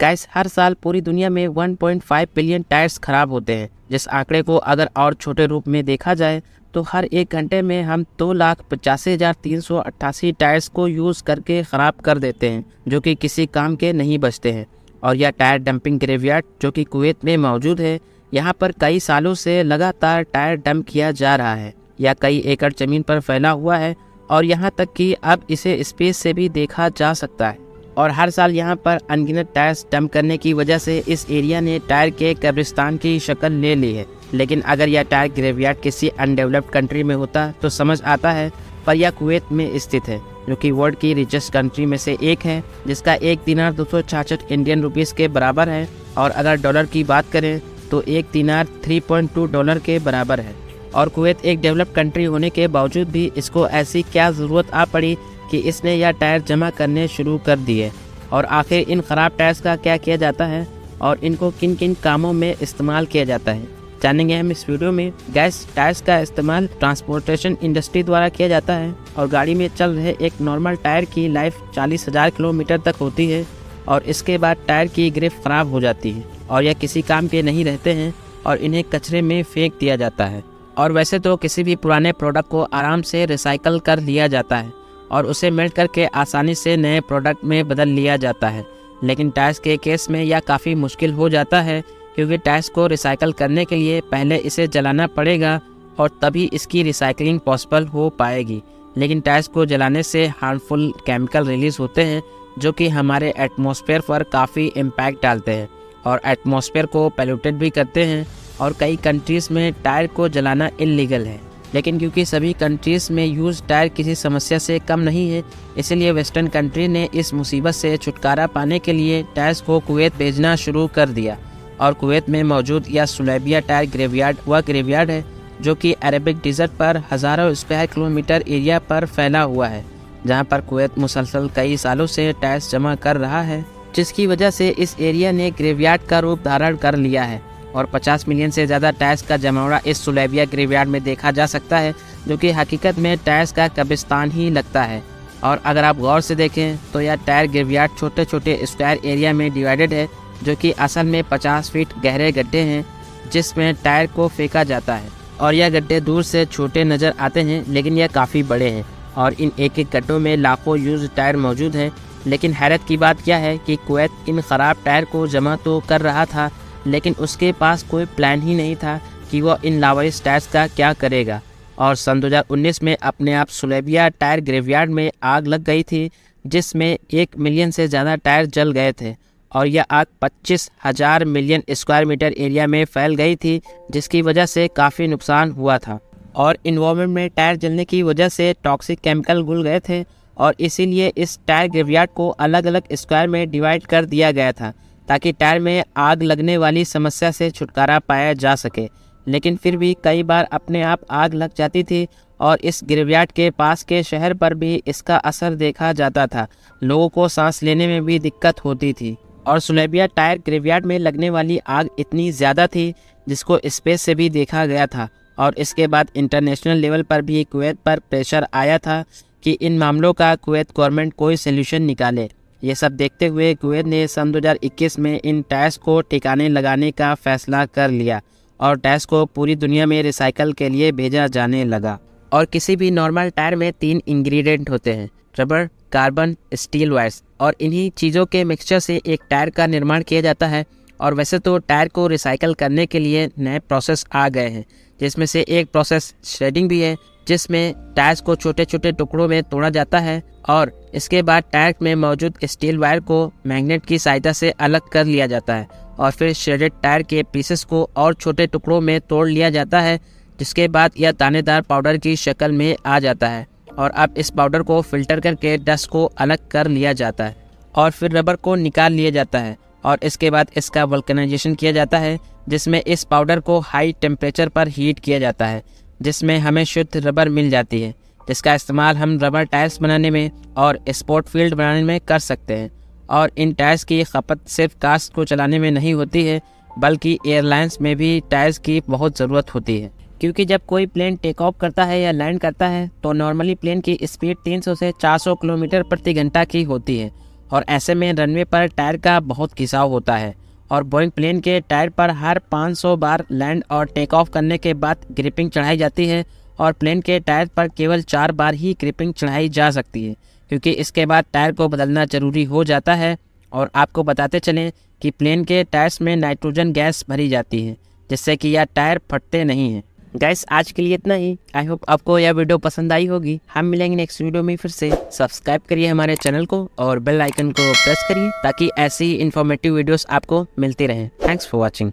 Gas हर साल पूरी दुनिया में 1.5 बिलियन टायर्स खराब होते हैं। जिस आंकड़े को अगर और छोटे रूप में देखा जाए तो हर एक घंटे में हम 2,85,388 टायर्स को यूज़ करके ख़राब कर देते हैं, जो कि किसी काम के नहीं बचते हैं। और यह टायर डंपिंग ग्रेवयार्ड जो कि कुवैत में मौजूद है, यहाँ पर कई सालों से लगातार टायर डंप किया जा रहा है। यह कई एकड़ ज़मीन पर फैला हुआ है और यहाँ तक कि अब इसे स्पेस से भी देखा जा सकता है। और हर साल यहाँ पर अनगिनत टायर्स डंप करने की वजह से इस एरिया ने टायर के कब्रिस्तान की शक्ल ले ली है। लेकिन अगर यह टायर ग्रेवयार्ड किसी अनडेवलप्ड कंट्री में होता तो समझ आता है, पर यह कुवैत में स्थित है, जो कि वर्ल्ड की रिचेस्ट कंट्री में से एक है, जिसका एक दिनार 266 इंडियन रुपीस के बराबर है। और अगर डॉलर की बात करें तो एक दिनार 3.2 डॉलर के बराबर है। और कुवैत एक डेवलप्ड कंट्री होने के बावजूद भी इसको ऐसी क्या ज़रूरत आ पड़ी कि इसने यह टायर जमा करने शुरू कर दिए। और आखिर इन ख़राब टायर्स का क्या किया जाता है और इनको किन किन कामों में इस्तेमाल किया जाता है, जानेंगे हम इस वीडियो में। गैस टायर्स का इस्तेमाल ट्रांसपोर्टेशन इंडस्ट्री द्वारा किया जाता है और गाड़ी में चल रहे एक नॉर्मल टायर की लाइफ 40,000 किलोमीटर तक होती है और इसके बाद टायर की ग्रिप ख़राब हो जाती है और यह किसी काम के नहीं रहते हैं और इन्हें कचरे में फेंक दिया जाता है। और वैसे तो किसी भी पुराने प्रोडक्ट को आराम से रिसाइकल कर लिया जाता है और उसे मेल्ट करके आसानी से नए प्रोडक्ट में बदल लिया जाता है, लेकिन टायर्स के केस में यह काफ़ी मुश्किल हो जाता है, क्योंकि टायर्स को रिसाइकल करने के लिए पहले इसे जलाना पड़ेगा और तभी इसकी रिसाइकलिंग पॉसिबल हो पाएगी। लेकिन टायर्स को जलाने से हार्मफुल केमिकल रिलीज़ होते हैं, जो कि हमारे एटमॉस्फेयर पर काफ़ी इम्पैक्ट डालते हैं और एटमॉस्फेयर को पोल्यूटेड भी करते हैं। और कई कंट्रीज़ में टायर को जलाना इल्लीगल है, लेकिन क्योंकि सभी कंट्रीज़ में यूज़ टायर किसी समस्या से कम नहीं है, इसलिए वेस्टर्न कंट्री ने इस मुसीबत से छुटकारा पाने के लिए टायर्स को कुवैत भेजना शुरू कर दिया। और कुवैत में मौजूद यह सुलैबिया टायर ग्रेवयार्ड वह ग्रेवयार्ड है जो कि अरेबिक डिज़र्ट पर हज़ारों स्क्वायर किलोमीटर एरिया पर फैला हुआ है, जहाँ पर कुवैत मुसलसल कई सालों से टायर्स जमा कर रहा है, जिसकी वजह से इस एरिया ने ग्रेवयार्ड का रूप धारण कर लिया है। और 50 मिलियन से ज़्यादा टायर्स का जमावड़ा इस सुलैबिया ग्रेवयार्ड में देखा जा सकता है, जो कि हकीकत में टायर्स का कब्रिस्तान ही लगता है। और अगर आप गौर से देखें तो यह टायर ग्रेवयार्ड छोटे छोटे स्क्वायर एरिया में डिवाइडेड है, जो कि असल में 50 फीट गहरे गड्ढे हैं जिसमें टायर को फेंका जाता है। और यह गड्ढे दूर से छोटे नज़र आते हैं, लेकिन यह काफ़ी बड़े हैं और इन एक एक गड्ढों में लाखों यूज टायर मौजूद हैं। लेकिन हैरत की बात क्या है कि कुवैत इन ख़राब टायर को जमा तो कर रहा था, लेकिन उसके पास कोई प्लान ही नहीं था कि वह इन लावारिस टायर्स का क्या करेगा। और सन 2019 में अपने आप सुलैबिया टायर ग्रेवयार्ड में आग लग गई थी, जिसमें 1 मिलियन से ज़्यादा टायर जल गए थे और यह आग 25,000 मिलियन स्क्वायर मीटर एरिया में फैल गई थी, जिसकी वजह से काफ़ी नुकसान हुआ था। और इन्वायरमेंट में टायर जलने की वजह से टॉक्सिक केमिकल घुल गए थे और इसीलिए इस टायर ग्रेवयार्ड को अलग अलग स्क्वायर में डिवाइड कर दिया गया था, ताकि टायर में आग लगने वाली समस्या से छुटकारा पाया जा सके। लेकिन फिर भी कई बार अपने आप आग लग जाती थी और इस ग्रेवयार्ड के पास के शहर पर भी इसका असर देखा जाता था। लोगों को सांस लेने में भी दिक्कत होती थी। और सुलैबिया टायर ग्रेवयार्ड में लगने वाली आग इतनी ज़्यादा थी जिसको स्पेस से भी देखा गया था। और इसके बाद इंटरनेशनल लेवल पर भी कुवैत पर प्रेशर आया था कि इन मामलों का कुवैत गवर्नमेंट कोई सल्यूशन निकाले। ये सब देखते हुए कुवैत ने सन 2021 में इन टायर्स को ठिकाने लगाने का फैसला कर लिया और टायर्स को पूरी दुनिया में रिसाइकल के लिए भेजा जाने लगा। और किसी भी नॉर्मल टायर में 3 इंग्रेडिएंट होते हैं: रबर, कार्बन, स्टील वायर्स। और इन्हीं चीज़ों के मिक्सचर से एक टायर का निर्माण किया जाता है। और वैसे तो टायर को रिसाइकल करने के लिए नए प्रोसेस आ गए हैं, जिसमें से एक प्रोसेस श्रेडिंग भी है, जिसमें टायर्स को छोटे छोटे टुकड़ों में तोड़ा जाता है और इसके बाद टायर में मौजूद स्टील वायर को मैग्नेट की सहायता से अलग कर लिया जाता है और फिर श्रेडेड टायर के पीसेस को और छोटे टुकड़ों में तोड़ लिया जाता है, जिसके बाद यह दानेदार पाउडर की शक्ल में आ जाता है। और अब इस पाउडर को फिल्टर करके डस्ट को अलग कर लिया जाता है और फिर रबर को निकाल लिया जाता है और इसके बाद इसका वल्कनाइजेशन किया जाता है, जिसमें इस पाउडर को हाई टेम्परेचर पर हीट किया जाता है, जिसमें हमें शुद्ध रबर मिल जाती है, जिसका इस्तेमाल हम रबर टायर्स बनाने में और स्पोर्ट फील्ड बनाने में कर सकते हैं। और इन टायर्स की खपत सिर्फ कार्स को चलाने में नहीं होती है, बल्कि एयरलाइंस में भी टायर्स की बहुत ज़रूरत होती है, क्योंकि जब कोई प्लेन टेक ऑफ करता है या लैंड करता है तो नॉर्मली प्लेन की स्पीड 300 से 400 किलोमीटर प्रति घंटा की होती है और ऐसे में रनवे पर टायर का बहुत खिंचाव होता है और बोइंग प्लेन के टायर पर हर 500 बार लैंड और टेक ऑफ करने के बाद ग्रिपिंग चढ़ाई जाती है और प्लेन के टायर पर केवल 4 बार ही ग्रिपिंग चढ़ाई जा सकती है, क्योंकि इसके बाद टायर को बदलना ज़रूरी हो जाता है। और आपको बताते चलें कि प्लेन के टायर्स में नाइट्रोजन गैस भरी जाती है, जिससे कि यह टायर फटते नहीं हैं। गाइस, आज के लिए इतना ही। आई होप आपको यह वीडियो पसंद आई होगी। हम मिलेंगे नेक्स्ट वीडियो में फिर से। सब्सक्राइब करिए हमारे चैनल को और बेल आइकन को प्रेस करिए ताकि ऐसी इन्फॉर्मेटिव वीडियोस आपको मिलती रहें। Thanks for watching.